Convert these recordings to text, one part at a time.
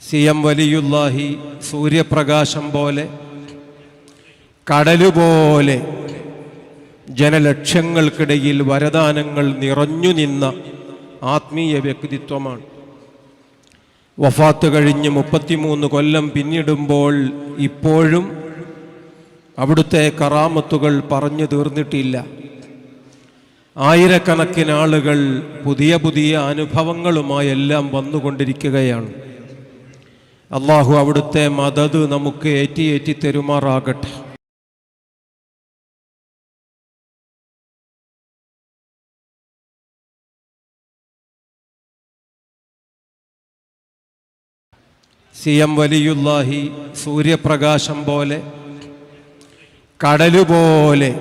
CM വലിയുല്ലാഹി സൂര്യപ്രകാശം പോലെ, കടലുപോലെ ജനലക്ഷങ്ങൾക്കിടയിൽ വരദാനങ്ങൾ നിറഞ്ഞു നിന്ന ആത്മീയ വ്യക്തിത്വമാണ്. വഫാത്ത് കഴിഞ്ഞ് 33 കൊല്ലം പിന്നിടുമ്പോൾ ഇപ്പോഴും അവിടുത്തെ കറാമത്തുകൾ പറഞ്ഞു തീർന്നിട്ടില്ല. ആയിരക്കണക്കിന് ആളുകൾ പുതിയ പുതിയ അനുഭവങ്ങളുമായെല്ലാം വന്നുകൊണ്ടിരിക്കുകയാണ്. അള്ളാഹു അവിടുത്തെ മദദ് നമുക്ക് ഏറ്റി തരുമാറാകട്ടെ. CM വലിയുല്ലാഹി സൂര്യപ്രകാശം പോലെ, കടലുപോലെ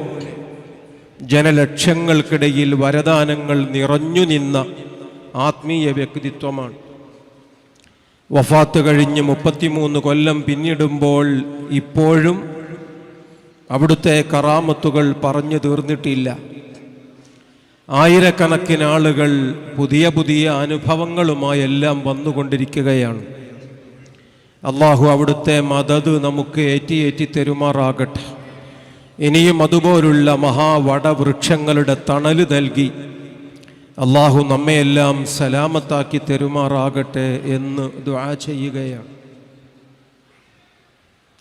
ജനലക്ഷങ്ങൾക്കിടയിൽ വരദാനങ്ങൾ നിറഞ്ഞു നിന്ന ആത്മീയ വ്യക്തിത്വമാണ്. വഫാത്ത് കഴിഞ്ഞ് 33 കൊല്ലം പിന്നിടുമ്പോൾ ഇപ്പോഴും അവിടുത്തെ കറാമത്തുകൾ പറഞ്ഞു തീർന്നിട്ടില്ല. ആയിരക്കണക്കിന് ആളുകൾ പുതിയ പുതിയ അനുഭവങ്ങളുമായെല്ലാം വന്നുകൊണ്ടിരിക്കുകയാണ്. അള്ളാഹു അവിടുത്തെ മദദ് നമുക്ക് ഏറ്റി തരുമാറാകട്ടെ. ഇനിയും അതുപോലുള്ള മഹാവടവൃക്ഷങ്ങളുടെ തണല് നൽകി അള്ളാഹു നമ്മയെല്ലാം സലാമത്താക്കി തരുമാറാകട്ടെ എന്ന് ദുആ ചെയ്യുകയാണ്.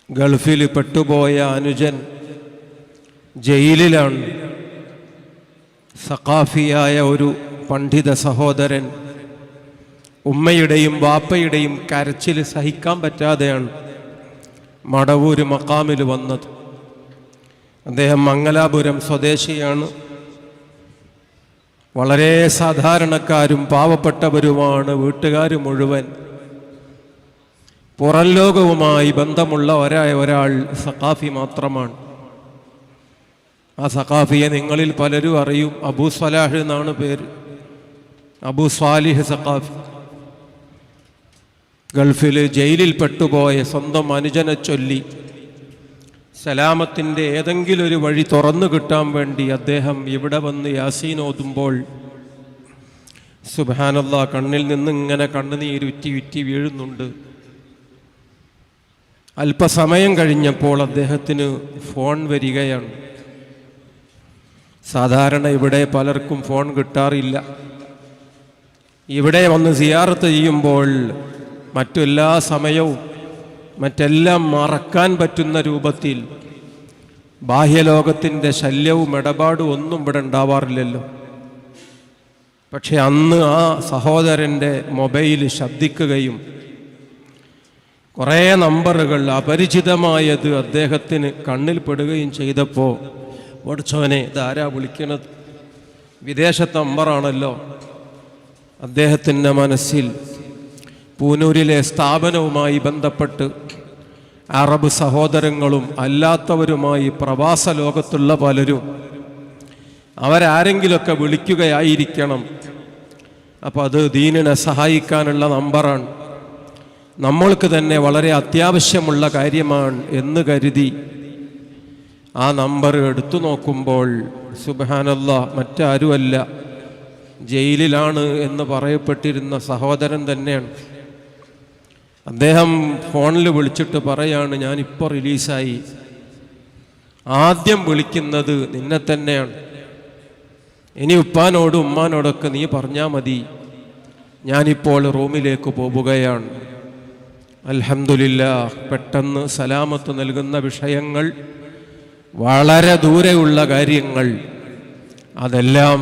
ഗൾഫിൽ പെട്ടുപോയ അനുജൻ ജയിലിലാണ്. സഖാഫിയായ ഒരു പണ്ഡിത സഹോദരൻ ഉമ്മയുടെയും വാപ്പയുടെയും കരച്ചിൽ സഹിക്കാൻ പറ്റാതെയാണ് മടവൂര് മഖാമിൽ വന്നത്. അദ്ദേഹം മംഗലാപുരം സ്വദേശിയാണ്. വളരെ സാധാരണക്കാരും പാവപ്പെട്ടവരുമാണ് വീട്ടുകാർ മുഴുവൻ. പുറം ലോകവുമായി ബന്ധമുള്ള ഒരാൾ സഖാഫി മാത്രമാണ്. ആ സഖാഫിയെ നിങ്ങളിൽ പലരും അറിയും. അബൂ സ്വലാഹ് എന്നാണ് പേര്. അബൂ സ്വാലിഹ് സഖാഫി. ഗൾഫിൽ ജയിലിൽ പെട്ടുപോയ സ്വന്തം അനുജനെ ചൊല്ലി സലാമത്തിൻ്റെ ഏതെങ്കിലും ഒരു വഴി തുറന്നു കിട്ടാൻ വേണ്ടി അദ്ദേഹം ഇവിടെ വന്ന് യാസീൻ ഓതുമ്പോൾ സുബ്ഹാനല്ലാഹ് കണ്ണിൽ നിന്ന് ഇങ്ങനെ കണ്ണുനീരുറ്റി വീഴുന്നുണ്ട്. അല്പസമയം കഴിഞ്ഞപ്പോൾ അദ്ദേഹത്തിന് ഫോൺ വരികയാണ്. സാധാരണ ഇവിടെ പലർക്കും ഫോൺ കിട്ടാറില്ല. ഇവിടെ വന്ന് സിയാറത്ത് ചെയ്യുമ്പോൾ മറ്റെല്ലാ സമയവും മറ്റെല്ലാം മറക്കാൻ പറ്റുന്ന രൂപത്തിൽ ബാഹ്യലോകത്തിൻ്റെ ശല്യവും ഇടപാടും ഒന്നും ഇവിടെ ഉണ്ടാവാറില്ലല്ലോ. പക്ഷെ അന്ന് ആ സഹോദരൻ്റെ മൊബൈൽ ശബ്ദിക്കുകയും കുറേ നമ്പറുകൾ അപരിചിതമായത് അദ്ദേഹത്തിന് കണ്ണിൽ പെടുകയും ചെയ്തപ്പോൾ പഠിച്ചവനെ ഇതാരാ വിളിക്കണത്, വിദേശത്തെ നമ്പറാണല്ലോ. അദ്ദേഹത്തിൻ്റെ മനസ്സിൽ പൂനൂരിലെ സ്ഥാപനവുമായി ബന്ധപ്പെട്ട് അറബ് സഹോദരങ്ങളും അല്ലാത്തവരുമായി പ്രവാസ ലോകത്തുള്ള പലരും അവരാരെങ്കിലുമൊക്കെ വിളിക്കുകയായിരിക്കണം. അപ്പോൾ അത് ദീനിനെ സഹായിക്കാനുള്ള നമ്പറാണ്, നമ്മൾക്ക് തന്നെ വളരെ അത്യാവശ്യമുള്ള കാര്യമാണ് എന്ന് കരുതി ആ നമ്പർ എടുത്തു നോക്കുമ്പോൾ സുബ്ഹാനല്ലാഹ് മറ്റാരുമല്ല, ജയിലിലാണ് എന്ന് പറയപ്പെട്ടിരുന്ന സഹോദരൻ തന്നെയാണ്. അദ്ദേഹം ഫോണിൽ വിളിച്ചിട്ട് പറയാണ്, ഞാനിപ്പോൾ റിലീസായി, ആദ്യം വിളിക്കുന്നത് നിന്നെ തന്നെയാണ്. ഇനി ഉപ്പാനോടും ഉമ്മാനോടൊക്കെ നീ പറഞ്ഞാൽ മതി, ഞാനിപ്പോൾ റൂമിലേക്ക് പോവുകയാണ്. അൽഹംദുലില്ലാഹ്, പെട്ടെന്ന് സലാമത്ത് നൽകുന്ന വിഷയങ്ങൾ, വളരെ ദൂരെയുള്ള കാര്യങ്ങൾ, അതെല്ലാം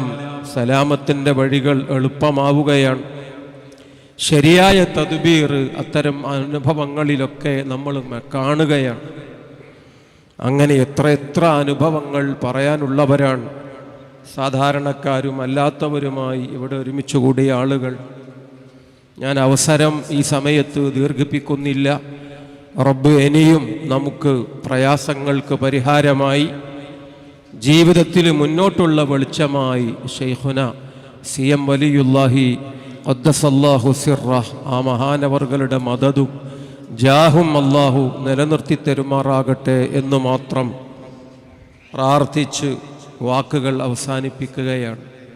സലാമത്തിൻ്റെ വഴികൾ എളുപ്പമാവുകയാണ്. ശരിയായ തദ്ബീർ അത്തരം അനുഭവങ്ങളിലൊക്കെ നമ്മൾ കാണുകയാണ്. അങ്ങനെ എത്ര അനുഭവങ്ങൾ പറയാനുള്ളവരാണ് സാധാരണക്കാരും അല്ലാത്തവരുമായി ഇവിടെ ഒരുമിച്ച് കൂടിയ ആളുകൾ. ഞാൻ അവസരം ഈ സമയത്ത് ദീർഘിപ്പിക്കുന്നില്ല. റബ്ബ് ഇനിയും നമുക്ക് പ്രയാസങ്ങൾക്ക് പരിഹാരമായി ജീവിതത്തിൽ മുന്നോട്ടുള്ള വെളിച്ചമായി ശൈഖുന CM വലിയുല്ലാഹി ഖദ്ദസല്ലാഹു സിർറഹ് ആ മഹാനവർകളുടെ മദദും ജാഹും അല്ലാഹു നിലനിർത്തി തരുമാറാകട്ടെ എന്ന് മാത്രം പ്രാർത്ഥിച്ച് വാക്കുകൾ അവസാനിപ്പിക്കുകയാണ്.